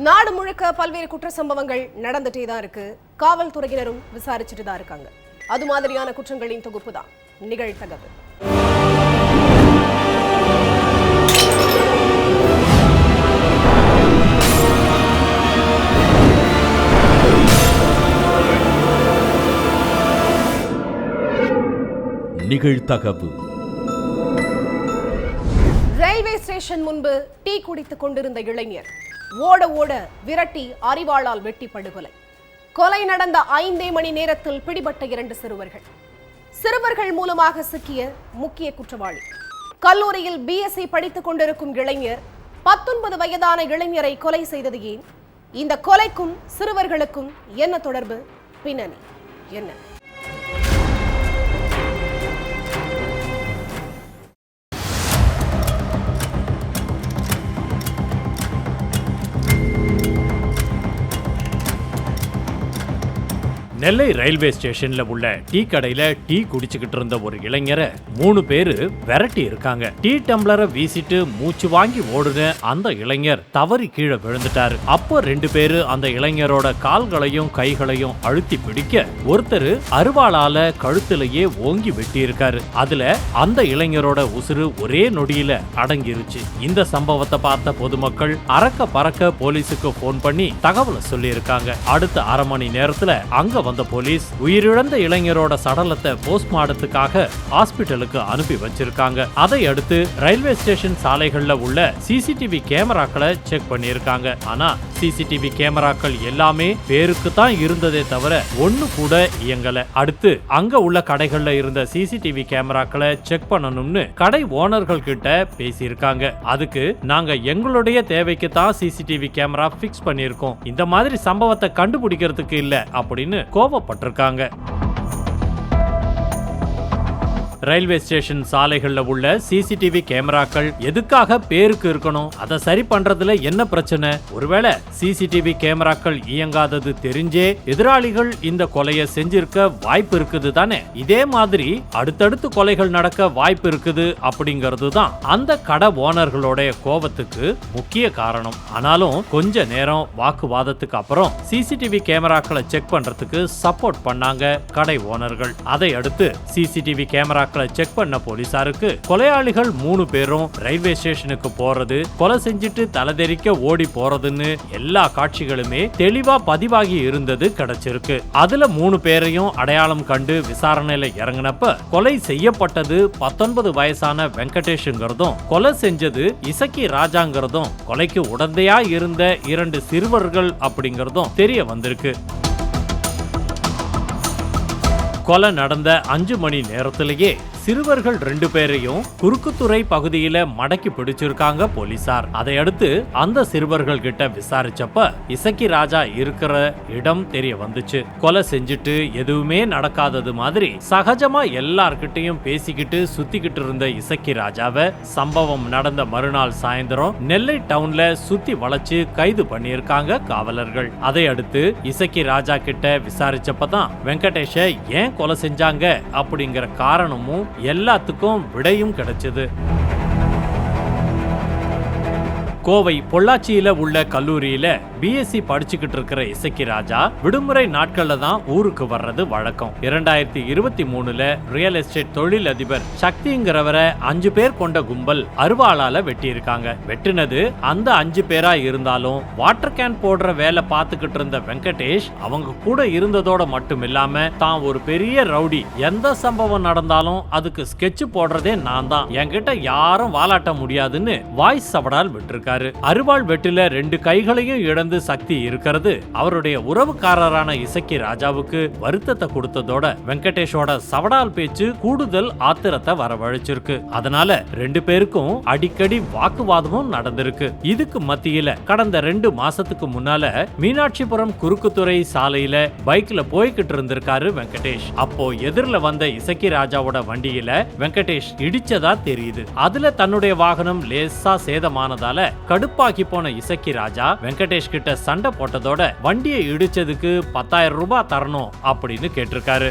நாடு முழுக்க பல்வேறு குற்ற சம்பவங்கள் நடந்துட்டே தான் இருக்கு. காவல்துறையினரும் விசாரிச்சுட்டு தான் இருக்காங்க. அது மாதிரியான குற்றங்களின் தொகுப்பு தான் நிகழ்தகவு. நிகழ்தகவு. ரயில்வே ஸ்டேஷன் முன்பு டீ குடித்துக் கொண்டிருந்த இளைஞர் ஓட ஓட விரட்டி அரிவாளால் வெட்டி படுகொலை. கொலை நடந்த 5 மணி நேரத்தில் பிடிபட்ட 2 சிறுவர்கள் மூலமாக சிக்கிய முக்கிய குற்றவாளி. கல்லூரியில் BSc படித்துக் கொண்டிருக்கும் இளைஞர் 19 வயதான இளைஞரை கொலை செய்தது ஏன்? இந்த கொலைக்கும் சிறுவர்களுக்கும் என்ன தொடர்பு? பின்னணி என்ன? நெல்லை ரயில்வே ஸ்டேஷன்ல உள்ள டீ கடையில டீ குடிச்சுக்கிட்டு இருந்த ஒரு இளைஞரை 3 பேரு விரட்டி இருக்காங்க. டீ டம்ளரை வீசிட்டு மூச்சு வாங்கி ஓடுன அந்த இளைஞர் தவறி கீழே விழுந்துட்டாரு. அப்போ 2 பேரு அந்த இளைஞரோட கால்களையும் கைகளையும் அழுத்தி பிடிக்க ஒருத்தர் அருவாளால கழுத்திலேயே ஓங்கி வெட்டி இருக்காரு. அதுல அந்த இளைஞரோட உசுறு ஒரே நொடியில அடங்கிருச்சு. இந்த சம்பவத்தை பார்த்த பொதுமக்கள் அரக்க பறக்க போலீஸுக்கு போன் பண்ணி தகவலை சொல்லி இருக்காங்க. அடுத்த அரை மணி நேரத்துல அங்க வந்த போலீஸ் உயிரிழந்த இளைஞரோட சடலத்தை போஸ்ட்மார்ட்டத்துக்காக ஹாஸ்பிட்டலுக்கு அனுப்பி வச்சிருக்காங்க. அதை அடுத்து ரயில்வே ஸ்டேஷன் சாலைகள்ல உள்ள சிசிடிவி கேமராக்களை செக் பண்ணியிருக்காங்க. ஆனா சிசிடிவி கேமராக்கள் எல்லாமே பேருக்கு தான் இருந்ததே தவிர ஒண்ணு கூட இயங்கல. அடுத்து அங்க உள்ள கடைகள்ல இருந்த சிசிடிவி கேமராக்களை செக் பண்ணணும்னு கடை ஓனர்கள் கிட்ட பேசியிருக்காங்க. அதுக்கு நாங்க எங்களுடைய தேவைக்கு தான் சிசிடிவி கேமரா பிக்ஸ் பண்ணியிருக்கோம், இந்த மாதிரி சம்பவத்தை கண்டுபிடிக்கிறதுக்கு இல்ல அப்படின்னு கோபப்பட்டிருக்காங்க. ரயில்வே ஸ்டேஷன் சாலைகள்ல உள்ள சிசிடிவி கேமராக்கள் எதுக்காக பேருக்கு இருக்கணும்? அதை சரி பண்றதுல என்ன பிரச்சனை? ஒருவேளை சிசிடிவி கேமராக்கள் இயங்காதது தெரிஞ்சே எதிராளிகள் இந்த கொலையை செஞ்சிருக்க வாய்ப்பு இருக்குது தானே? இதே மாதிரி அடுத்தடுத்து கொலைகள் நடக்க வாய்ப்பு இருக்குது அப்படிங்கிறது தான் அந்த கடை ஓனர்களோட கோபத்துக்கு முக்கிய காரணம். ஆனாலும் கொஞ்ச நேரம் வாக்குவாதத்துக்கு அப்புறம் சிசிடிவி கேமராக்களை செக் பண்றதுக்கு சப்போர்ட் பண்ணாங்க கடை ஓனர்கள். அதை அடுத்து சிசிடிவி கேமரா செக் பண்ண போலீசாருக்கு கொலையாளிகள் 3 பேரும் ரயில்வே ஸ்டேஷனுக்கு போறது, கொலை செஞ்சுட்டு தலைதெறிக்க ஓடி போறதுன்னு எல்லா காட்சிகளுமே தெளிவா பதிவாகி இருந்தது கிடைச்சிருக்கு. அதுல 3 பேரையும் அடையாளம் கண்டு விசாரணையில இறங்கினப்ப கொலை செய்யப்பட்டது 19 வயசான வெங்கடேஷ்ங்கிறதும் கொலை செஞ்சது இசக்கி ராஜாங்கிறதும் கொலைக்கு உடந்தையா இருந்த 2 சிறுவர்கள் அப்படிங்கிறதும் தெரிய வந்திருக்கு. கொலை நடந்த 5 மணி நேரத்திலேயே சிறுவர்கள் 2 பேரையும் குறுக்குத்துறை பகுதியில மடக்கி பிடிச்சிருக்காங்க போலீசார். அதையடுத்து அந்த சிறுவர்கள் கிட்ட விசாரிச்சப்ப இசக்கி ராஜா இருக்கிற இடம் தெரிய வந்துச்சு. கொலை செஞ்சுட்டு எதுவுமே நடக்காதது மாதிரி சகஜமா எல்லார்கிட்டையும் பேசிக்கிட்டு சுத்திக்கிட்டு இருந்த இசக்கி ராஜாவை சம்பவம் நடந்த மறுநாள் சாயந்தரம் நெல்லை டவுன்ல சுத்தி வளைச்சு கைது பண்ணியிருக்காங்க காவலர்கள். அதையடுத்து இசக்கி ராஜா கிட்ட விசாரிச்சப்பதான் வெங்கடேஷ ஏன் கொலை செஞ்சாங்க அப்படிங்கிற காரணமும் எல்லாத்துக்கும் விடையும் கிடைச்சது. கோவை பொள்ளாச்சியில உள்ள கல்லூரியில BSc படிச்சுக்கிட்டு இருக்கிற இசக்கி ராஜா விடுமுறை நாட்கள்ல தான் ஊருக்கு வர்றது வழக்கம். 2023ல ரியல் எஸ்டேட் தொழில் அதிபர் சக்திங்கிறவரை 5 பேர் கொண்ட கும்பல் அருவாளால வெட்டி இருக்காங்க. வெட்டினது அந்த 5 பேரா இருந்தாலும் வாட்டர் கேன் போடுற வேலை பார்த்துக்கிட்டு இருந்த வெங்கடேஷ் அவங்க கூட இருந்ததோட மட்டும் இல்லாம தான் ஒரு பெரிய ரவுடி, எந்த சம்பவம் நடந்தாலும் அதுக்கு ஸ்கெட்ச் போடுறதே நான் தான், என்கிட்ட யாரும் வாலாட்ட முடியாதுன்னு வாய்ஸ் சவடால் விட்டுருக்காரு. அருவாள் வெட்டில 2 கைகளையும் இழந்து சக்தி இருக்கிறது அவருடைய உறவுக்காரரான இசக்கி ராஜாவுக்கு வருத்தத்தை கொடுத்ததோட வெங்கடேஷோட சவடால் பேச்சு கூடுதல் ஆத்திரத்தை வரவழைச்சிருக்கு. அதனால 2 பேருக்கும் அடிக்கடி வாக்குவாதமும் நடந்திருக்கு. இதுக்கு மத்தியில கடந்த 2 மாசத்துக்கு முன்னால மீனாட்சிபுரம் குறுக்குத்துறை சாலையில பைக்ல போய்கிட்டு இருந்திருக்காரு வெங்கடேஷ். அப்போ எதிரில வந்த இசக்கி ராஜாவோட வண்டியில வெங்கடேஷ் இடிச்சதா தெரியுது. அதுல தன்னுடைய வாகனம் லேசா சேதமானதால கடுப்பாக்கி போன இசக்கி ராஜா வெங்கடேஷ் கிட்ட சண்டை போட்டதோட வண்டியை இடிச்சதுக்கு 10,000 ரூபாய் தரணும் அப்படின்னு கேட்டிருக்காரு.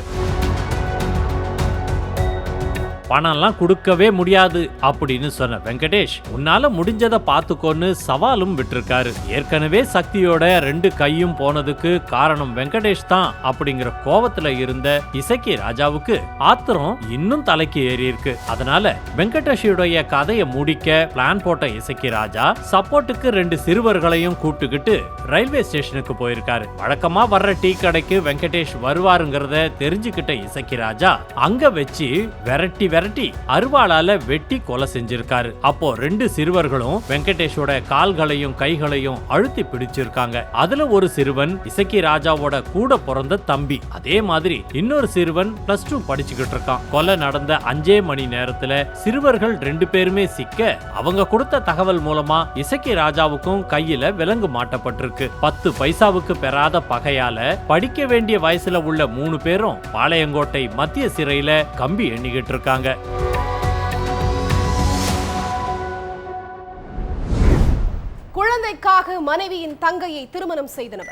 பணம்லாம் கொடுக்கவே முடியாது அப்படின்னு சொன்ன வெங்கடேஷ் உன்னால முடிஞ்சதை பார்த்துக்கோன்னு சவாலும் விட்டிருக்காரு. ஏற்கனவே சக்தியோட 2 கையும் போனதுக்கு காரணம் வெங்கடேஷ் தான் அப்படிங்கிற கோவத்துல இருந்த இசக்கி ராஜாவுக்கு ஆத்திரம் இன்னும் தலைக்கு ஏறி இருக்கு. அதனால வெங்கடேஷுடைய கதையை முடிக்க பிளான் போட்ட இசக்கி ராஜா சப்போர்ட்டுக்கு 2 சிறுவர்களையும் கூப்பிட்டுக்கிட்டு ரயில்வே ஸ்டேஷனுக்கு போயிருக்காரு. வழக்கமா வர்ற டீ கடைக்கு வெங்கடேஷ் வருவாருங்கிறத தெரிஞ்சுக்கிட்ட இசக்கி ராஜா அங்க வச்சு விரட்டி அருவாளால வெட்டி கொலை செஞ்சிருக்காரு. அப்போ 2 சிறுவர்களும் வெங்கடேஷோட கால்களையும் கைகளையும் அழுத்தி பிடிச்சிருக்காங்க. அதுல ஒரு சிறுவன் இசக்கி ராஜாவோட கூட பிறந்த தம்பி. அதே மாதிரி இன்னொரு சிறுவன் +2 படிச்சுக்கிட்டு இருக்கான். கொலை நடந்த 5 மணி நேரத்துல சிறுவர்கள் 2 பேருமே சிக்க அவங்க கொடுத்த தகவல் மூலமா இசக்கி ராஜாவுக்கும் கையில விலங்கு மாட்டப்பட்டிருக்கு. 10 பைசாவுக்கு பெறாத பகையால படிக்க வேண்டிய வயசுல உள்ள 3 பேரும் பாளையங்கோட்டை மத்திய சிறையில கம்பி எண்ணிக்கிட்டு இருக்காங்க. குழந்தைக்காக மனைவியின் தங்கையை திருமணம் செய்தனர்.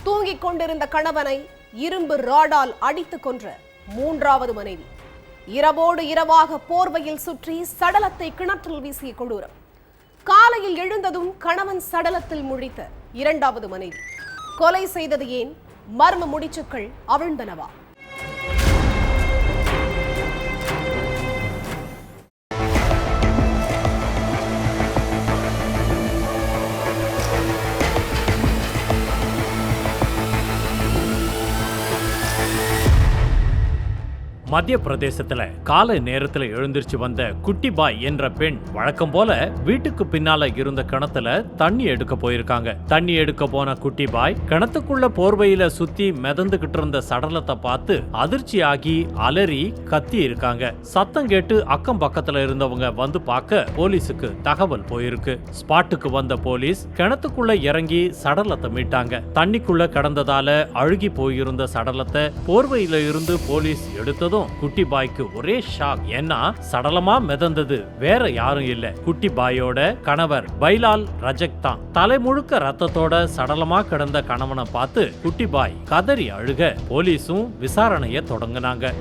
தூங்கிக் கொண்டிருந்த கணவனை இரும்பு ராடால் அடித்துக் கொன்ற 3வது மனைவி. இரவோடு இரவாக போர்வையில் சுற்றி சடலத்தை கிணற்றில் வீசிய கொடூரம். காலையில் எழுந்ததும் கணவன் சடலத்தில் முழித்த 2வது மனைவி. கொலை செய்தது ஏன்? மர்ம முடிச்சுக்கள் அவிழ்ந்தனவா? மத்திய பிரதேசத்துல காலை நேரத்துல எழுந்திருச்சு வந்த குட்டி பாய் என்ற பெண் வழக்கம் போல வீட்டுக்கு பின்னால இருந்த கிணத்துல தண்ணி எடுக்க போயிருக்காங்க. தண்ணி எடுக்க போன குட்டி பாய் கிணத்துக்குள்ள போர்வையில சுத்தி மிதந்துகிட்டு இருந்த சடலத்தை பார்த்து அதிர்ச்சி ஆகி அலறி கத்தி இருக்காங்க. சத்தம் கேட்டு அக்கம் பக்கத்துல இருந்தவங்க வந்து பார்க்க போலீஸுக்கு தகவல் போயிருக்கு. ஸ்பாட்டுக்கு வந்த போலீஸ் கிணத்துக்குள்ள இறங்கி சடலத்தை மீட்டாங்க. தண்ணிக்குள்ள கிடந்ததால அழுகி போயிருந்த சடலத்தை போர்வையில இருந்து போலீஸ் எடுத்ததும் குட்டி பாய்க்கு ஒரே ஷாக். ஏன்னா சடலமா மிதந்தது வேற யாரும் இல்ல, குட்டி பாயோட கணவர் பைலால் ரஜக் தான். தலை முழுக்க ரத்தத்தோட சடலமா கிடந்த கணவனை பார்த்து குட்டி பாய் கதறி அழுக போலீஸும் விசாரணைய தொடங்கினாங்க.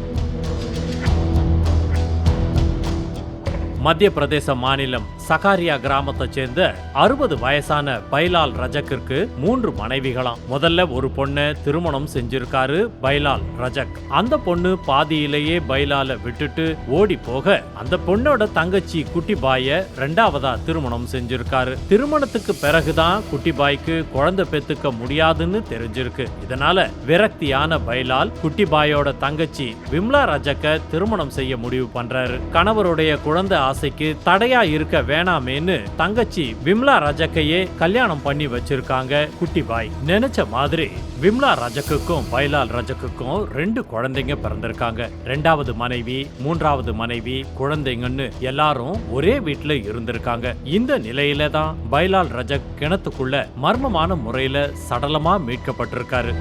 மத்திய பிரதேச மாநிலம் சகாரியா கிராமத்தை சேர்ந்த 60 வயசான பைலால் ரஜக்கிற்கு 3 மனைவிகளாம். முதல்ல ஒரு பொண்ணை திருமணம் செஞ்சிருக்காரு பைலால் ரஜக். அந்த பொண்ணு பாதியிலேயே பைலால விட்டுட்டு ஓடி போக அந்த பொண்ணோட தங்கச்சி குட்டி பாய 2வதா திருமணம் செஞ்சிருக்காரு. திருமணத்துக்கு பிறகுதான் குட்டி பாய்க்கு குழந்தை பெத்துக்க முடியாதுன்னு தெரிஞ்சிருக்கு. இதனால விரக்தியான பைலால் குட்டி பாயோட தங்கச்சி விம்லா ரஜக்க திருமணம் செய்ய முடிவு பண்றாரு. கணவருடைய குழந்தை ஆசைக்கு தடையா இருக்க வேணாமேன்னு தங்கச்சி விம்லா ரஜக்கையே கல்யாணம் பண்ணி வச்சிருக்காங்க குட்டி பாய். நினைச்ச மாதிரி விம்லா ரஜக்குக்கும் பைலால் ரஜக்குக்கும் 2 குழந்தைங்க பிறந்திருக்காங்க. 2வது மனைவி 3வது மனைவி குழந்தைங்கன்னு எல்லாரும் ஒரே வீட்டுல இருந்திருக்காங்க. இந்த நிலையில தான் பைலால் ரஜக் கிணத்துக்குள்ள மர்மமான முறையில சடலமா மீட்கப்பட்டிருக்காரு.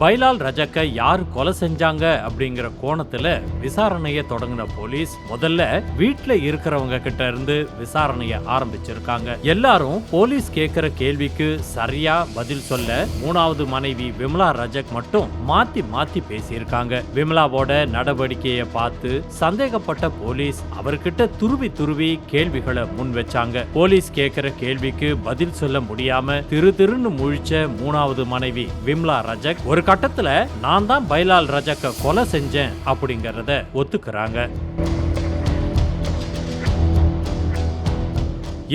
பைலால் ரஜக்க யார் கொலை செஞ்சாங்க அப்படிங்கிற கோணத்துல விசாரணைய தொடங்கின போலீஸ் முதல்ல வீட்டுல இருக்கிறவங்க கிட்ட இருந்து விசாரணைய ஆரம்பிச்சிருக்காங்க. எல்லாரும் போலீஸ் கேட்கிற கேள்விக்கு சரியா பதில் சொல்ல 3வது மனைவி விமலா ரஜக் மட்டும் மாத்தி மாத்தி பேசியிருக்காங்க. விமலாவோட நடவடிக்கையை பார்த்து சந்தேகப்பட்ட போலீஸ் அவர்கிட்ட துருவி கேள்விகளை முன் வச்சாங்க. போலீஸ் கேட்கிற கேள்விக்கு பதில் சொல்ல முடியாம திருன்னு முழிச்ச 3வது மனைவி விமலா ரஜக் ஒரு கட்டத்துல நான் தான் பைலால் ரஜக்க கொலை செஞ்சேன் அப்படிங்கறத ஒத்துக்கிறாங்க.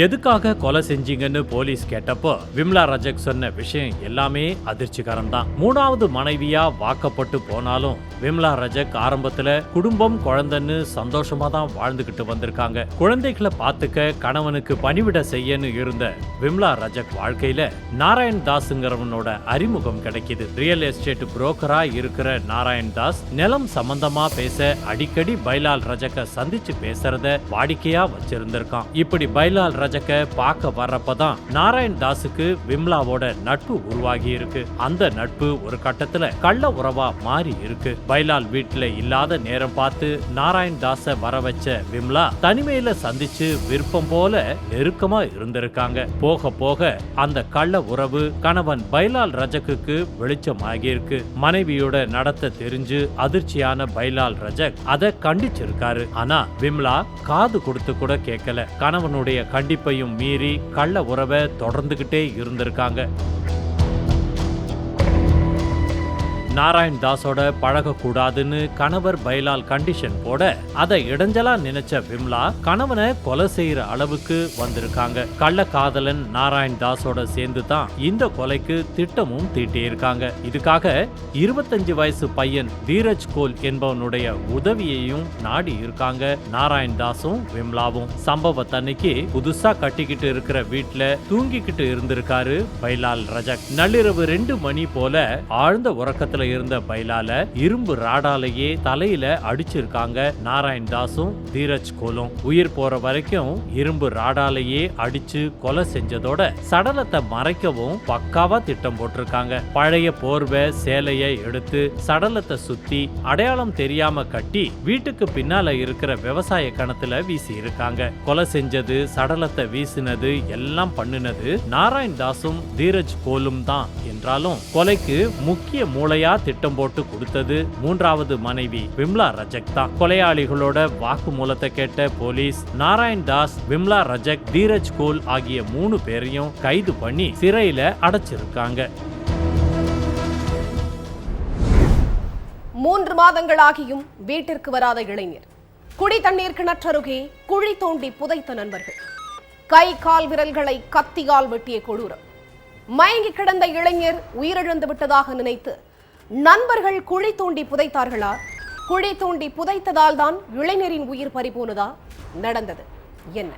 எதுக்காக கொலை செஞ்சீங்கன்னு போலீஸ் கேட்டப்போ விம்லா ரஜக் சொன்ன விஷயம் எல்லாமே அதிர்ச்சிகரம் தான். 3வது மனைவியா வாக்கப்பட்டு போனாலும் விம்லா ரஜக் ஆரம்பத்துல குடும்பம் குழந்தைன்னு சந்தோஷமா தான் வாழ்ந்துகிட்டு வந்திருக்காங்க. குழந்தைகளை பார்த்துக்க கணவனுக்கு பணிவிட செய்யன்னு இருந்த விம்லா ரஜக் வாழ்க்கையில நாராயண் தாஸ்ங்கிறவனோட அறிமுகம் கிடைக்குது. ரியல் எஸ்டேட் புரோக்கரா இருக்கிற நாராயண் தாஸ் நிலம் சம்பந்தமா பேச அடிக்கடி பைலால் ரஜக்க சந்திச்சு பேசுறத வாடிக்கையா வச்சிருந்திருக்கான். இப்படி பைலால் ரஜக்க பார்க்க வர்றப்பதான் நாராயண் தாஸுக்கு விம்லாவோட நட்பு உருவாகி இருக்கு. அந்த நட்பு ஒரு கட்டத்துல கள்ள உறவா மாறி இருக்கு. பைலால் வீட்டுல இல்லாத நேரம் பார்த்து நாராயண் தாஸ வர வச்ச விம்லா தனிமையில சந்திச்சு விருப்பம் போல நெருக்கமா இருந்திருக்காங்க. போக போக அந்த கள்ள உறவு கணவன் பைலால் ரஜக்குக்கு வெளிச்சமாகி இருக்கு. மனைவியோட நடத்த தெரிஞ்சு அதிர்ச்சியான பைலால் ரஜக் அதை கண்டிச்சிருக்காரு. ஆனா விம்லா காது கொடுத்து கூட கேட்கல. கணவனுடைய கண்டிப்பையும் மீறி கள்ள உறவை தொடர்ந்துகிட்டே இருந்திருக்காங்க. நாராயண் தாஸோட பழகக்கூடாதுன்னு கணவர் பைலால் கண்டிஷன் போட அதை இடைஞ்சலா நினைச்ச விம்லா கணவனை கொலை செய்யற அளவுக்கு வந்திருக்காங்க. கள்ள காதலன் நாராயண் தாஸோட சேர்ந்து தான் இந்த கொலைக்கு திட்டமும் தீட்டியிருக்காங்க. இதுக்காக 25 வயசு பையன் தீரஜ் கோல் என்பவனுடைய உதவியையும் நாடி இருக்காங்க நாராயண் தாஸும் விம்லாவும். சம்பவத்தன்னைக்கு புதுசா கட்டிக்கிட்டு இருக்கிற வீட்டுல தூங்கிக்கிட்டு இருந்திருக்காரு பைலால் ரஜக். நள்ளிரவு 2 மணி போல ஆழ்ந்த உறக்கத்துல இருந்த பைலால இரும்பு ராடாலேயே தலையில அடிச்சிருக்காங்க நாராயண் தாஸும் தீரஜ் கோலும். உயிர் போற வரைக்கும் இரும்பு ராடாலேயே அடிச்சு கொலை செஞ்சதோட சடலத்தை மறைக்கவும் பக்காவா திட்டம் போட்டிருக்காங்க. பழைய போர்வை சேலையை எடுத்து சடலத்தை சுத்தி அடையாளம் தெரியாம கட்டி வீட்டுக்கு பின்னால இருக்கிற விவசாய கணத்துல வீசி இருக்காங்க. கொலை செஞ்சது, சடலத்தை வீசினது எல்லாம் பண்ணுனது நாராயண் தாஸும் தீரஜ் கோலும் தான் என்றாலும் கொலைக்கு முக்கிய மூளையா திட்டம் போட்டு கொடுத்தது 3வது மனைவி விம்லா ரஜக் தான். கொலையாளிகளோட வாக்குமூலத்தை கேட்ட போலீஸ் நாராயண் தாஸ், விம்லா ரஜக், தீரஜ் கோல் ஆகிய 3 பேரையும் கைது பண்ணி சிறையில அடைச்சிருக்காங்க. 3 மாதங்களாகியும் வீட்டிற்கு வராத இளைஞர். குடி தண்ணீர் கிணற்றருகே குழி தோண்டி புதைத்த நண்பர்கள். கை கால் விரல்களை கத்தியால் வெட்டிய கொடூரம். மயங்கி கிடந்த இளைஞர் உயிரிழந்து விட்டதாக நினைத்து நண்பர்கள் குழி தோண்டி புதைத்தார்களா? குழி தோண்டி புதைத்ததால் தான் இளைஞரின் உயிர் பறிபோனதா? நடந்தது என்ன?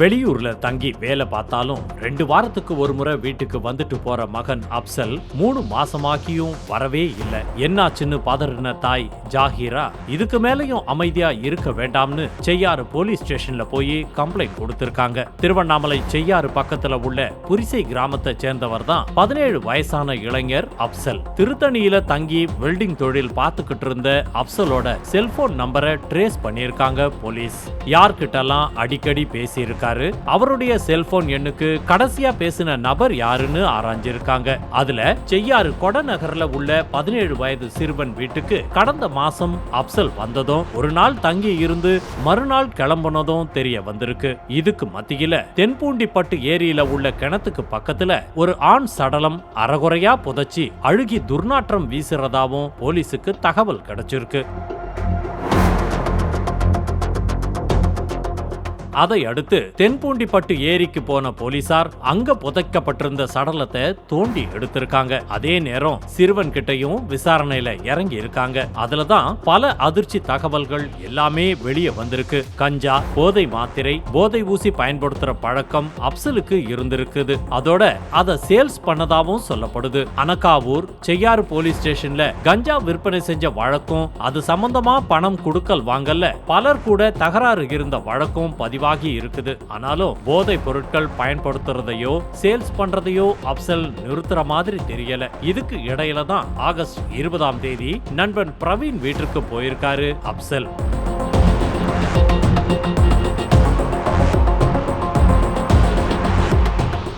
வெளியூர்ல தங்கி வேலை பார்த்தாலும் 2 வாரத்துக்கு ஒரு முறை வீட்டுக்கு வந்துட்டு போற மகன் அப்சல் 3 மாசமாக்கியும் வரவே இல்லை. என்னாச்சுன்னு பதறின தாய் ஜாகிரா இதுக்கு மேலையும் அமைதியா இருக்க வேண்டாம்னு செய்யாறு போலீஸ் ஸ்டேஷன்ல போய் கம்ப்ளைண்ட் கொடுத்திருக்காங்க. திருவண்ணாமலை செய்யாறு பக்கத்துல உள்ள புரிசை கிராமத்தை சேர்ந்தவர் தான் 17 வயசான இளைஞர் அப்சல். திருத்தணியில தங்கி வெல்டிங் தொழில் பார்த்துக்கிட்டு இருந்த அப்சலோட செல்போன் நம்பரை ட்ரேஸ் பண்ணிருக்காங்க போலீஸ். யார்கிட்டலாம் அடிக்கடி பேசியிருக்காரு, அவருடைய செல்போன் எண்ணுக்கு கடைசியா பேசின நபர் யாருன்னு ஆராய்ஞ்சிருக்காங்க. அதுல செய்யாறு கொடநகர்ல உள்ள 17 வயது சிறுவன் வீட்டுக்கு கடந்த மாசம் அப்சல் வந்ததும் ஒரு நாள் தங்கி இருந்து மறுநாள் கிளம்புனதும் தெரிய வந்திருக்கு. இதுக்கு மத்தியில தென்பூண்டிப்பட்டு ஏரியில உள்ள கிணத்துக்கு பக்கத்துல ஒரு ஆண் சடலம் அறகுறையா புதைச்சி அழுகி துர்நாற்றம் வீசுறதாவும் போலீசுக்கு தகவல் கிடைச்சிருக்கு. அதை அடுத்து தென்பூண்டிப்பட்டு ஏரிக்கு போன போலீசார் அங்க புதைக்கப்பட்டிருந்த சடலத்தை தோண்டி எடுத்திருக்காங்க. அதே நேரம் சிறுவன் கிட்டையும் விசாரணையில இறங்கி இருக்காங்க. அதுலதான் பல அதிர்ச்சி தகவல்கள் எல்லாமே வெளியே வந்திருக்கு. கஞ்சா, போதை மாத்திரை, போதை ஊசி பயன்படுத்துற பழக்கம் அப்சலுக்கு இருந்திருக்குது. அதோட அதை சேல்ஸ் பண்ணதாவும் சொல்லப்படுது. அனகாவூர் செய்யாறு போலீஸ் ஸ்டேஷன்ல கஞ்சா விற்பனை செஞ்ச வழக்கும் அது சம்பந்தமா பணம் கொடுக்கல் வாங்கல பலர் கூட தகராறு இருந்த வழக்கும் பதிவாகி இருக்குது. ஆனாலும் போதை பொருட்கள் பயன்படுத்துறதையோ சேல்ஸ் பண்றதையோ அப்சல் நிறுத்துற மாதிரி தெரியல. இதுக்கு இடையில தான் ஆகஸ்ட் 20ஆம் தேதி நண்பன் பிரவீன் வீட்டிற்கு போயிருக்காரு அப்சல்.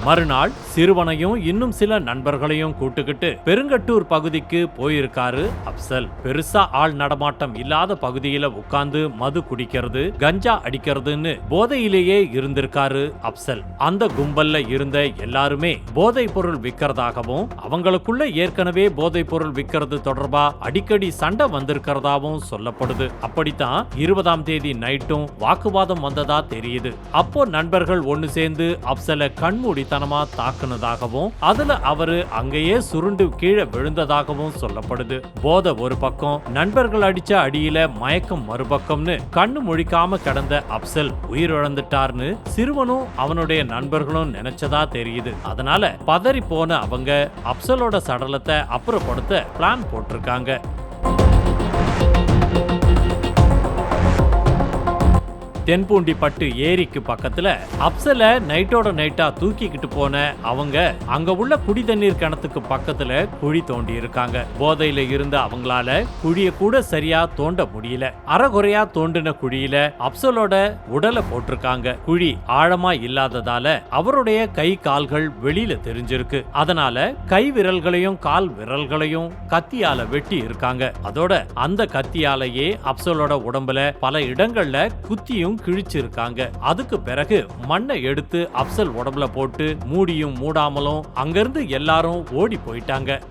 மறுநாள் சிறுவனையும் இன்னும் சில நண்பர்களையும் கூட்டுக்கிட்டு பெருங்கட்டூர் பகுதிக்கு போயிருக்காரு அப்சல். பெருசா ஆள் நடமாட்டம் இல்லாத பகுதியில உட்கார்ந்து மது குடிக்கிறது, கஞ்சா அடிக்கிறதுன்னு போதையிலேயே இருந்திருக்காரு அப்சல். அந்த கும்பல்ல இருந்த எல்லாருமே போதை பொருள் விற்கிறதாகவும் அவங்களுக்குள்ள ஏற்கனவே போதை பொருள் விற்கிறது தொடர்பா அடிக்கடி சண்டை வந்திருக்கிறதாவும் சொல்லப்படுது. அப்படித்தான் 20ஆம் தேதி நைட்டும் வாக்குவாதம் வந்ததா தெரியுது. அப்போ நண்பர்கள் ஒன்னு சேர்ந்து அப்சலை கண்மூடித்தனமா தாக்க தாக்குனதாகவும் அதுல அவரு அங்கேயே சுருண்டு கீழே விழுந்ததாகவும் சொல்லப்படுது. போதை ஒரு பக்கம், நண்பர்கள் அடிச்ச அடியில மயக்கம் மறுபக்கம்னு கண்ணு முழிக்காம கிடந்த அப்சல் உயிரிழந்துட்டார்னு சிறுவனும் அவனுடைய நண்பர்களும் நினைச்சதா தெரியுது. அதனால பதறி போன அவங்க அப்சலோட சடலத்தை அப்புறப்படுத்த பிளான் போட்டிருக்காங்க. தென்பூண்டிப்பட்டு ஏரிக்கு பக்கத்துல அப்சல நைட்டோட நைட்டா தூக்கிக்கிட்டு போன அவங்க அங்க உள்ள குடி தண்ணீர் கிணத்துக்கு பக்கத்துல குழி தோண்டி இருக்காங்க. போதையில இருந்த அவங்களால குழிய கூட சரியா தோண்ட முடியல. அறகுறையா தோண்டின குழியில அப்சலோட உடலை போட்டிருக்காங்க. குழி ஆழமா இல்லாததால அவருடைய கை கால்கள் வெளியில தெரிஞ்சிருக்கு. அதனால கை விரல்களையும் கால் விரல்களையும் கத்தியால வெட்டி இருக்காங்க. அதோட அந்த கத்தியாலேயே அப்சலோட உடம்புல பல இடங்கள்ல குத்தியும் கிழிச்சிருக்காங்க. அதுக்கு பிறகு மண்ணை எடுத்து அப்சல் உடம்புல போட்டு மூடியும் மூடாமலும் அங்கிருந்து எல்லாரும் ஓடி போயிட்டாங்க.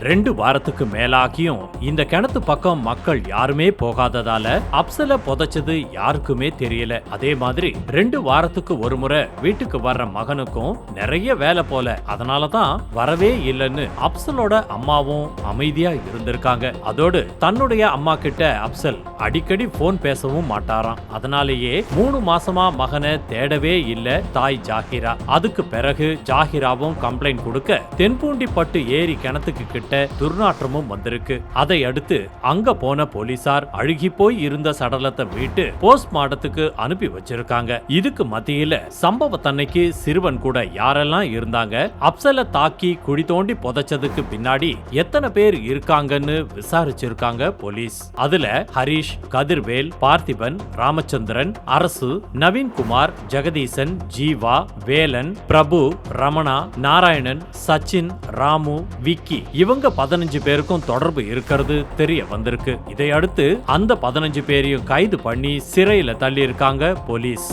2 வாரத்துக்கு மேலாகியும் இந்த கிணத்து பக்கம் மக்கள் யாருமே போகாததால அப்சல புதைச்சது யாருக்குமே தெரியல. அதே மாதிரி 2 வாரத்துக்கு ஒரு முறை வீட்டுக்கு வர்ற மகனுக்கும் நிறைய வேலை போல, அதனாலதான் வரவே இல்லைன்னு அப்சலோட அம்மாவும் அமைதியா இருந்திருக்காங்க. அதோடு தன்னுடைய அம்மா கிட்ட அப்சல் அடிக்கடி போன் பேசவும் மாட்டாராம். அதனாலேயே 3 மாசமா மகனை தேடவே இல்ல தாய் ஜாகிரா. அதுக்கு பிறகு ஜாகிராவும் கம்ப்ளைண்ட் கொடுக்க தென்பூண்டிப்பட்டு ஏரி கிணத்துக்கு கிட்ட துர்நாற்றமும் வந்திருக்கு. அதை அடுத்து அங்க போன போலீசார் அழுகி போய் இருந்த சடலத்தை மீட்டு போஸ்ட்மார்ட்டத்துக்கு அனுப்பி வச்சிருக்காங்க. இதுக்கு மத்தியில சம்பவத்தன்னைக்கு சிறுவன் கூட யாரெல்லாம் இருந்தாங்க, அப்சல தாக்கி குழி தோண்டி புதைச்சதுக்கு பின்னாடி எத்தனை பேர் இருக்காங்கன்னு விசாரிச்சிருக்காங்க போலீஸ். அதுல ஹரிஷ், கதிர்வேல், பார்த்திபன், ராமச்சந்திரன், அரசு, நவீன்குமார், ஜெகதீசன், ஜீவா, வேலன், பிரபு, ரமணா, நாராயணன், சச்சின், ராமு, விக்கி இவங்க 15 பேருக்கும் தொடர்பு இருக்கிறது தெரிய வந்திருக்கு. இதை அடுத்து அந்த 15 பேரையும் கைது பண்ணி சிறையில தள்ளி இருக்காங்க போலீஸ்.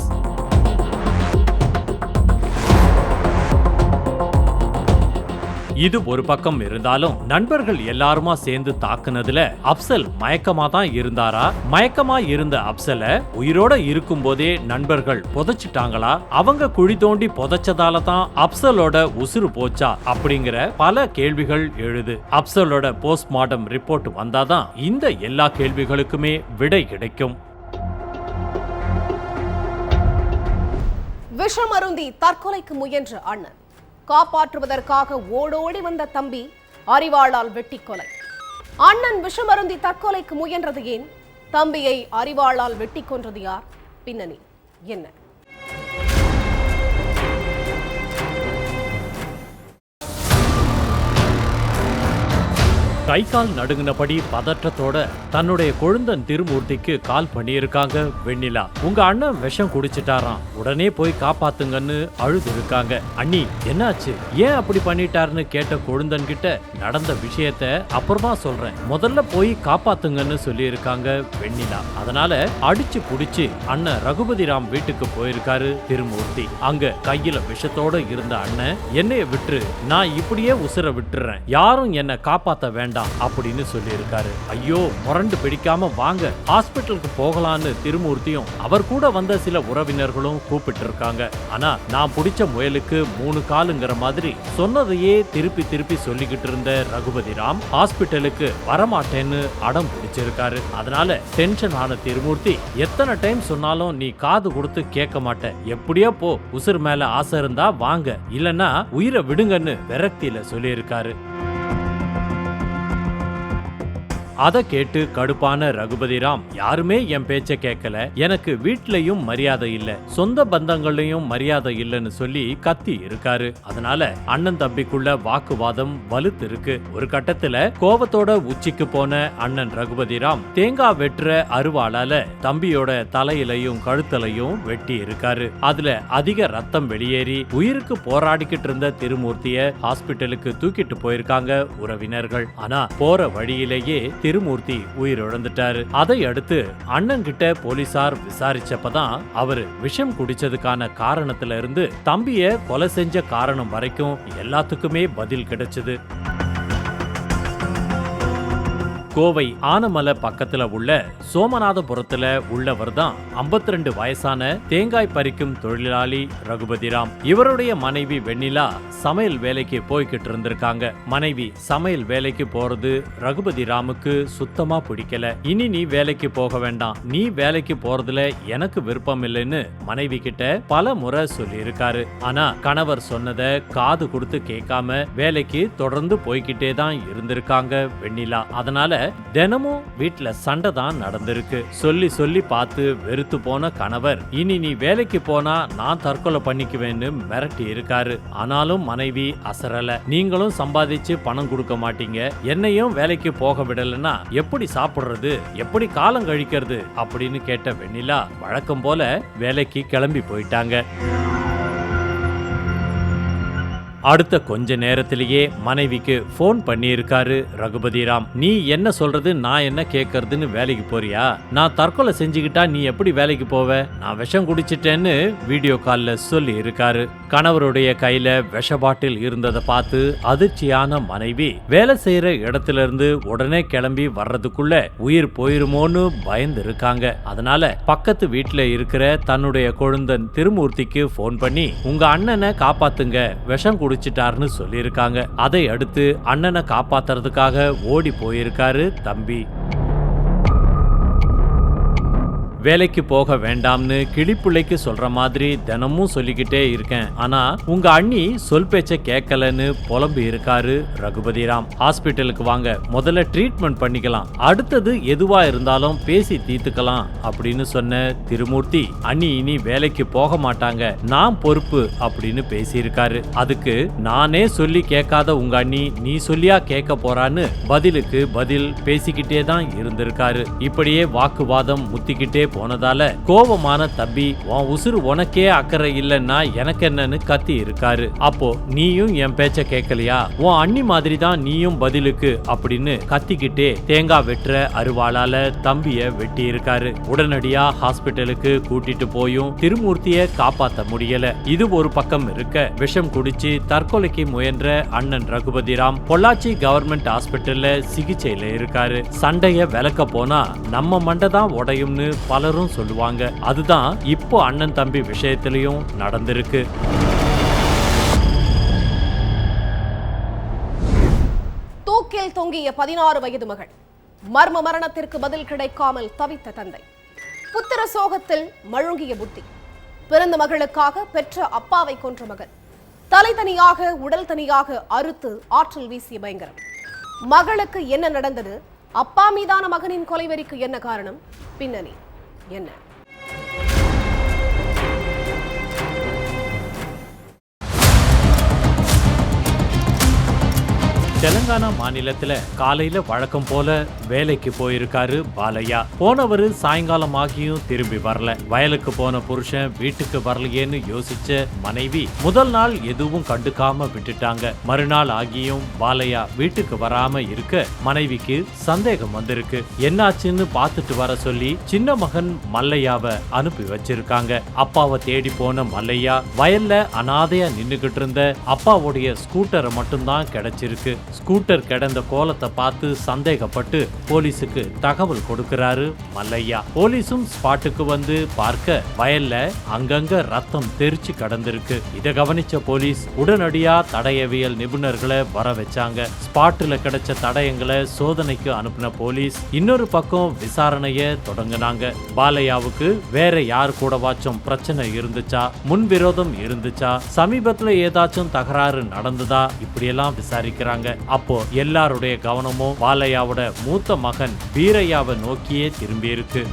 இது ஒரு பக்கம் இருந்தாலும் நண்பர்கள் எல்லாருமா சேர்ந்து தாக்குனதுல அப்சல் மயக்கமா தான் இருந்தாரா? மயக்கமா இருந்த அப்சல உயிரோட இருக்கும் போதே நண்பர்கள் புதைச்சிட்டாங்களா? அவங்க குழி தோண்டி புதைச்சதால தான் அப்சலோட உசுறு போச்சா? அப்படிங்கிற பல கேள்விகள் எழுது. அப்சலோட போஸ்ட்மார்ட்டம் ரிப்போர்ட் வந்தாதான் இந்த எல்லா கேள்விகளுக்குமே விடை கிடைக்கும். விஷம் அருந்தி தற்கொலைக்கு முயன்ற அண்ணன், காப்பாற்றுவதற்காக ஓடோடி வந்த தம்பி அரிவாளால் வெட்டி கொலை. அண்ணன் விஷமருந்தி தற்கொலைக்கு முயன்றது ஏன்? தம்பியை அரிவாளால் வெட்டி கொன்றது யார்? பின்னணி என்ன? கை கால் நடுங்கினபடி பதற்றத்தோட தன்னுடைய கொழுந்தன் திருமூர்த்திக்கு கால் பண்ணியிருக்காங்க வெண்ணிலா. உங்க அண்ணன் விஷம் குடிச்சிட்டாராம், உடனே போய் காப்பாத்துங்கன்னு அழுது இருக்காங்க. அண்ணி என்னாச்சு, ஏன் அப்படி பண்ணிட்டாருன்னு கேட்ட கொழுந்தன் கிட்ட நடந்த விஷயத்த அப்புறமா சொல்றேன், முதல்ல போய் காப்பாத்துங்கன்னு சொல்லி இருக்காங்க வெண்ணிலா. அதனால அடிச்சு புடிச்சு அண்ணன் ரகுபதிராம் வீட்டுக்கு போயிருக்காரு திருமூர்த்தி. அங்க கையில விஷத்தோட இருந்த அண்ணன், என்னைய விட்டுரு, நான் இப்படியே உசுர விட்டுறேன், யாரும் என்ன காப்பாத்த வேண்டாம் அப்படின்னு சொல்லி இருக்காரு. ஐயோ, முரண்டு பிடிக்காம வாங்க, ஹாஸ்பிட்டலுக்கு போகலான்னு திருமூர்த்தியும் அவர் கூட வந்த சில உறவினர்களும் கூப்பிட்டு இருக்காங்க. ஆனா நான் பிடிச்ச முயலுக்கு 3 காலுங்கிற மாதிரி சொன்னதையே திருப்பி திருப்பி சொல்லிக்கிட்டு இருந்த ரகுபதிராம் ஹாஸ்பிட்டலுக்கு வரமாட்டேன்னு அடம் பிடிச்சிருக்காரு. அதனால டென்ஷன் ஆன திருமூர்த்தி, எத்தனை டைம் சொன்னாலும் நீ காது கொடுத்து கேட்க மாட்ட, எப்படியோ போ, உசுர் மேல ஆசை இருந்தா வாங்க, இல்லன்னா உயிரை விடுங்கன்னு விரக்தியில சொல்லி இருக்காரு. அதை கேட்டு கடுப்பான ரகுபதிராம், யாருமே என் பேச்ச கேட்கல, எனக்கு வீட்லயும் மரியாதை இல்ல, சொந்த பந்தங்களையும் மரியாதை இல்லைன்னு சொல்லி கத்தி இருக்காரு. அதனால அண்ணன் தம்பிக்குள்ள வாக்குவாதம் வலுத்து இருக்கு. ஒரு கட்டத்துல கோபத்தோட உச்சிக்கு போன அண்ணன் ரகுபதிராம் தேங்காய் வெட்டுற அருவாளால தம்பியோட தலையிலையும் கழுத்தலையும் வெட்டி இருக்காரு. அதுல அதிக ரத்தம் வெளியேறி உயிருக்கு போராடிக்கிட்டு இருந்த திருமூர்த்திய ஹாஸ்பிட்டலுக்கு தூக்கிட்டு போயிருக்காங்க உறவினர்கள். ஆனா போற வழியிலேயே திருமூர்த்தி உயிரிழந்துட்டாரு. அதை அடுத்து அண்ணன் கிட்ட போலீசார் விசாரிச்சப்பதான் அவரு விஷம் குடிச்சதுக்கான காரணத்துல இருந்து தம்பிய கொலை செஞ்ச காரணம் வரைக்கும் எல்லாத்துக்குமே பதில் கிடைச்சது. கோவை ஆனமலை பக்கத்துல உள்ள சோமநாதபுரத்துல உள்ளவர் தான் 52 வயசான தேங்காய் பறிக்கும் தொழிலாளி ரகுபதிராம். இவருடைய மனைவி வெண்ணிலா சமையல் வேலைக்கு போய்கிட்டு இருந்திருக்காங்க. மனைவி சமையல் வேலைக்கு போறது ரகுபதிராமுக்கு சுத்தமா பிடிக்கல. இனி நீ வேலைக்கு போக வேண்டாம், நீ வேலைக்கு போறதுல எனக்கு விருப்பம் இல்லைன்னு மனைவி கிட்ட பல முறை சொல்லி இருக்காரு. ஆனா கணவர் சொன்னதை காது கொடுத்து கேட்காம வேலைக்கு தொடர்ந்து போய்கிட்டே தான் இருந்திருக்காங்க வெண்ணிலா. அதனால தினமும் வீட்டுல சண்டை தான் நடந்திருக்கு. சொல்லி சொல்லி பார்த்து வெறுத்து போன கணவர் இனி நீ வேலைக்கு போனா நான் தற்கொலை பண்ணிக்குவேன்னு மிரட்டி இருக்காரு. ஆனாலும் மனைவி அசரல. நீங்களும் சம்பாதிச்சு பணம் கொடுக்க மாட்டீங்க, என்னையும் வேலைக்கு போக விடலன்னா எப்படி சாப்பிடுறது, எப்படி காலம் கழிக்கிறது அப்படின்னு கேட்ட வெண்ணிலா வழக்கம் போல வேலைக்கு கிளம்பி போயிட்டாங்க. அடுத்த கொஞ்ச நேரத்திலேயே மனைவிக்கு போன் பண்ணியிருக்காரு ரகுபதிராம். நீ என்ன சொல்றது, நான் என்ன கேட்கறதுன்னு வேலைக்கு போறியா? நான் தற்கொலை செஞ்சுக்கிட்டா நீ எப்படி வேலைக்கு போவ? நான் விஷம் குடிச்சிட்டேன்னு வீடியோ கால்ல சொல்லி இருக்காரு. கணவருடைய கையில விஷ பாட்டில் இருந்ததை பார்த்து அதிர்ச்சியான மனைவி வேலை செய்யற இடத்துல இருந்து உடனே கிளம்பி வர்றதுக்குள்ள உயிர் போயிருமோன்னு பயந்து இருக்காங்க. அதனால பக்கத்து வீட்டுல இருக்கிற தன்னுடைய கொழுந்தன் திருமூர்த்திக்கு போன் பண்ணி உங்க அண்ணனை காப்பாத்துங்க, விஷம் குடிச்சிட்டாருன்னு சொல்லியிருக்காங்க. அதை அடுத்து அண்ணனை காப்பாத்துறதுக்காக ஓடி போயிருக்காரு தம்பி. வேலைக்கு போக வேண்டாம்னு கிளிப்பிள்ளைக்கு சொல்ற மாதிரி தினமும் சொல்லிக்கிட்டே இருக்கேன், ஆனா உங்க அண்ணி சொல் பேச்ச கேட்கலன்னு புலம்பி இருக்காரு ரகுபதிராம். ஹாஸ்பிட்டலுக்கு வாங்க, முதல்ல ட்ரீட்மெண்ட் பண்ணிக்கலாம், அடுத்தது எதுவா இருந்தாலும் பேசி தீர்த்துக்கலாம் அப்படின்னு சொன்ன திருமூர்த்தி அண்ணி இனி வேலைக்கு போக மாட்டாங்க, நான் பொறுப்பு அப்படின்னு பேசியிருக்காரு. அதுக்கு நானே சொல்லி கேட்காத உங்க அண்ணி நீ சொல்லியா கேட்க போறான்னு பதிலுக்கு பதில் பேசிக்கிட்டே தான் இருந்திருக்காரு. இப்படியே வாக்குவாதம் முத்திக்கிட்டே போனதால கோபமான தம்பி உன் உசுறு உனக்கே அக்கறை இல்லைன்னா எனக்கு என்னன்னு கத்தி இருக்காரு. அப்போ நீயும் என் பேச்ச கேட்கலையா, உன் அண்ணி மாதிரி தான் நீயும் பதிலுக்கு அப்படின்னு கத்திக்கிட்டே தேங்காய் வெட்டுற அருவாளால தம்பிய வெட்டி இருக்காரு. உடனடியா ஹாஸ்பிட்டலுக்கு கூட்டிட்டு போயும் திருமூர்த்திய காப்பாத்த முடியல. இது ஒரு பக்கம் இருக்க, விஷம் குடிச்சு தற்கொலைக்கு முயன்ற அண்ணன் ரகுபதிராம் பொள்ளாச்சி கவர்மெண்ட் ஹாஸ்பிட்டல்ல சிகிச்சையில இருக்காரு. சண்டைய விலக்க போனா நம்ம மண்டை தான் உடையும்னு பலரும் சொல்லுவாங்க. அதுதான் இப்போ அண்ணன் தம்பி விஷயத்திலையும் நடந்திருக்கு. தூக்கில் தொங்கிய 16 வயது மகள், மர்ம மரணத்திற்கு பதில் கிடைக்காமல் தவித்த தந்தை, புத்திர சோகத்தில் மழுங்கிய புத்தி, பிறந்த மகளுக்காக பெற்ற அப்பாவை கொன்ற மகன், தலை தனியாக உடல் தனியாக அறுத்து ஆற்றில் வீசிய பயங்கரம். மகளுக்கு என்ன நடந்தது? அப்பா மீதான மகனின் கொலைவெறிக்கு என்ன காரணம்? பின்னணி என்ன? தெலங்கானா மாநிலத்துல காலையில வழக்கம் போல வேலைக்கு போயிருக்காரு பாலையா. போனவரு சாயங்காலம் ஆகியும் திரும்பி வரல. வயலுக்கு போன புருஷன் வீட்டுக்கு வரலையேன்னு யோசிச்ச மனைவி முதல் நாள் எதுவும் கண்டுக்காம விட்டுட்டாங்க. மறுநாள் ஆகியும் பாலையா வீட்டுக்கு வராம இருக்க மனைவிக்கு சந்தேகம் வந்திருக்கு. என்னாச்சுன்னு பார்த்துட்டு வர சொல்லி சின்ன மகன் மல்லையாவை அனுப்பி வச்சிருக்காங்க. அப்பாவை தேடி போன மல்லையா வயல்ல அனாதையா நின்னுகிட்டு இருந்த அப்பாவுடைய ஸ்கூட்டரை மட்டும்தான் கிடைச்சிருக்கு. ஸ்கூட்டர் கிடந்த கோலத்தை பார்த்து சந்தேகப்பட்டு போலீஸுக்கு தகவல் கொடுக்கிறாரு மல்லையா. போலீஸும் ஸ்பாட்டுக்கு வந்து பார்க்க வயல்ல அங்கங்க ரத்தம் தெரிச்சு கடந்திருக்கு. இதை கவனிச்ச போலீஸ் உடனடியா தடயவியல் நிபுணர்களை வர வச்சாங்க. ஸ்பாட்டுல கிடைச்ச தடயங்களை சோதனைக்கு அனுப்பின போலீஸ் இன்னொரு பக்கம் விசாரணைய தொடங்கினாங்க. பாலையாவுக்கு வேற யார் கூடவாச்சும் பிரச்சனை இருந்துச்சா, முன்விரோதம் இருந்துச்சா, சமீபத்துல ஏதாச்சும் தகராறு நடந்ததா, இப்படியெல்லாம் விசாரிக்கிறாங்க. அப்போ எல்லாருடைய கவனமும் பாலையாவோட மூத்த மகன் வீரையாவை நோக்கியே திரும்பி இருக்கு.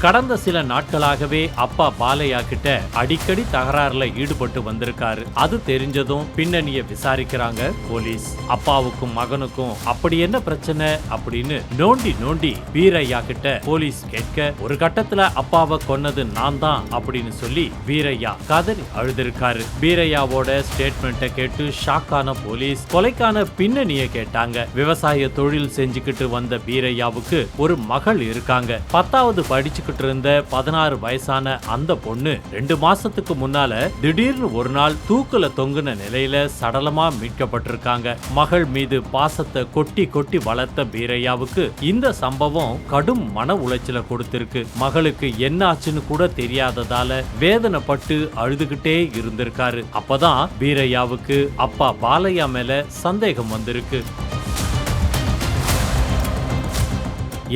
கடந்த சில நாட்களாகவே அப்பா பாலையா கிட்ட அடிக்கடி தகராறுல ஈடுபட்டு வந்திருக்காரு. அது தெரிஞ்சதும் பின்னணிய விசாரிக்கிறாங்க போலீஸ். அப்பாவுக்கும் மகனுக்கும் அப்படி என்ன பிரச்சனை அப்படின்னு நோண்டி நோண்டி வீரையா கிட்ட போலீஸ் கேட்க, ஒரு கட்டத்துல அப்பாவை கொன்னது நான் தான் அப்படின்னு சொல்லி வீரையா கதறி அழுதிருக்காரு. வீரையாவோட ஸ்டேட்மெண்ட்டை கேட்டு ஷாக்கான போலீஸ் கொலைக்கான பின்னணிய கேட்டாங்க. விவசாய தொழில் செஞ்சுக்கிட்டு வந்த வீரையாவுக்கு ஒரு மகள் இருக்காங்க. 10வது படிச்சுக்கிட்டு வாழ்ந்துகிட்டு இருந்த 16 வயசான அந்த பொண்ணு 2 மாசத்துக்கு முன்னால திடீர்னு ஒரு நாள் தூக்குல தொங்குன நிலையில சடலமா மீட்கப்பட்டிருக்காங்க. மகள் மீது பாசத்தை கொட்டி கொட்டி வளர்த்த பீரையாவுக்கு இந்த சம்பவம் கடும் மன உளைச்சலை கொடுத்திருக்கு. மகளுக்கு என்ன ஆச்சுன்னு கூட தெரியாததால வேதனைப்பட்டு அழுதுகிட்டே இருந்திருக்காரு. அப்பதான் பீரையாவுக்கு அப்பா பாலையா மேல சந்தேகம் வந்திருக்கு.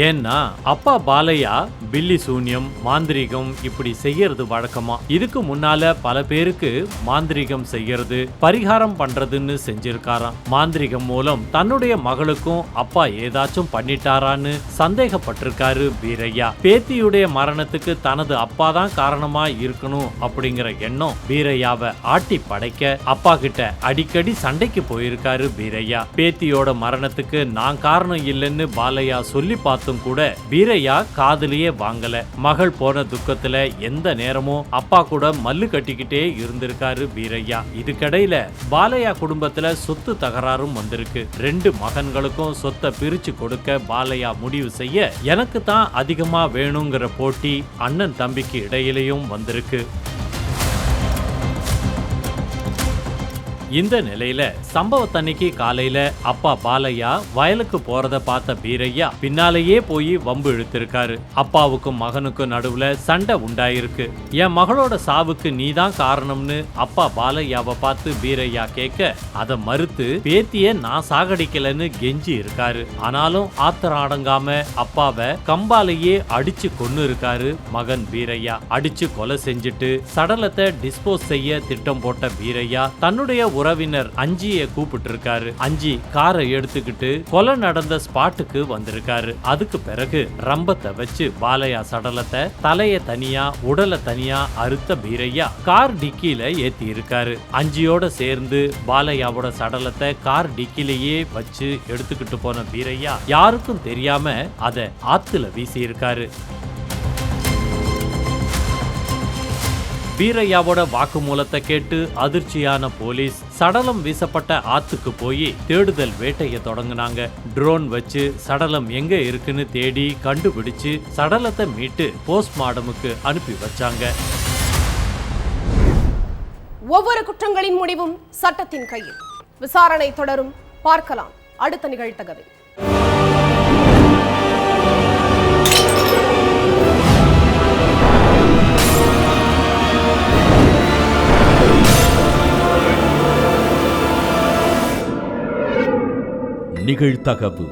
ஏன்னா அப்பா பாலையா பில்லி சூன்யம், மாந்திரீகம் இப்படி செய்யறது வழக்கமா. இதுக்கு முன்னால பல பேருக்கு மாந்திரீகம் செய்யறது, பரிகாரம் பண்றதுன்னு செஞ்சிருக்காராம். மாந்திரீகம் மூலம் தன்னுடைய மகளுக்கும் அப்பா ஏதாச்சும் பண்ணிட்டாரான்னு சந்தேகப்பட்டிருக்காரு பீரையா. பேத்தியுடைய மரணத்துக்கு தனது அப்பா தான் காரணமா இருக்கணும் அப்படிங்கிற எண்ணம் பீரையாவை ஆட்டி படைக்க அப்பா கிட்ட அடிக்கடி சண்டைக்கு போயிருக்காரு பீரையா. பேத்தியோட மரணத்துக்கு நான் காரணம் இல்லைன்னு பாலையா சொல்லி பார்த்தும் கூட பீரையா காதுலயே வாங்கல. மகள் போன துக்கத்துல எந்த நேரமும் அப்பா கூட மல்லு கட்டிக்கிட்டே இருந்திருக்காரு பீரையா. இதுக்கடையில பாலையா குடும்பத்துல சொத்து தகராறும் வந்திருக்கு. 2 மகன்களுக்கும் சொத்தை பிரிச்சு கொடுக்க பாலையா முடிவு செய்ய எனக்கு தான் அதிகமா வேணுங்கிற போட்டி அண்ணன் தம்பிக்கு இடையிலையும் வந்திருக்கு. இந்த நிலையில சம்பவத்தன்னைக்கு காலையில அப்பா பாலையா வயலுக்கு போறத பார்த்த பீரையா பின்னாலேயே போய் வம்பு இழுத்திருக்காரு. அப்பாவுக்கும் மகனுக்கும் நடுவுல சண்டை உண்டாயிருக்கு. என் மகளோட சாவுக்கு நீதான் காரணம்னு அப்பா பாலையாவை பார்த்து பீரையா கேட்க அதை மறுத்து பேத்திய நான் சாகடிக்கலன்னு கெஞ்சி இருக்காரு. ஆனாலும் ஆத்திரம் அடங்காம அப்பாவை கம்பாலேயே அடிச்சு கொன்னு இருக்காரு மகன் பீரையா. அடிச்சு கொலை செஞ்சுட்டு சடலத்தை டிஸ்போஸ் செய்ய திட்டம் போட்ட பீரையா தன்னுடைய உறவினர் அஞ்சியை கூப்பிட்டு இருக்காரு. அஞ்சி காரை எடுத்துக்கிட்டு கொலை நடந்த ஸ்பாட்டுக்கு வந்திருக்காரு. அதுக்கு பிறகு ரம்பத்தை வச்சு பாலையா சடலத்தை தலைய தனியா உடலை தனியா அறுத்த பீரையா கார் டிக்கில ஏத்தி இருக்காரு. அஞ்சியோட சேர்ந்து பாலையாவோட சடலத்தை கார் டிக்கிலேயே வச்சு எடுத்துக்கிட்டு போன பீரையா யாருக்கும் தெரியாம அதை ஆத்துல வீசி இருக்காரு. பீரையாவோட வாக்குமூலத்தை கேட்டு அதிர்ச்சியான போலீஸ் சடலம் வீசப்பட்ட ஆத்துக்கு போய் தேடுதல் வேட்டைய தொடங்கினாங்க. ட்ரோன் வச்சு சடலம் எங்க இருக்குன்னு தேடி கண்டுபிடிச்சு சடலத்தை மீட்டு போஸ்ட்மார்டமுக்கு அனுப்பி வச்சாங்க. ஒவ்வொரு குற்றங்களின் முடிவும் சட்டத்தின் கையில். விசாரணை தொடரும். பார்க்கலாம் அடுத்த நிகழ்தகவில். நிகழ்தகவு.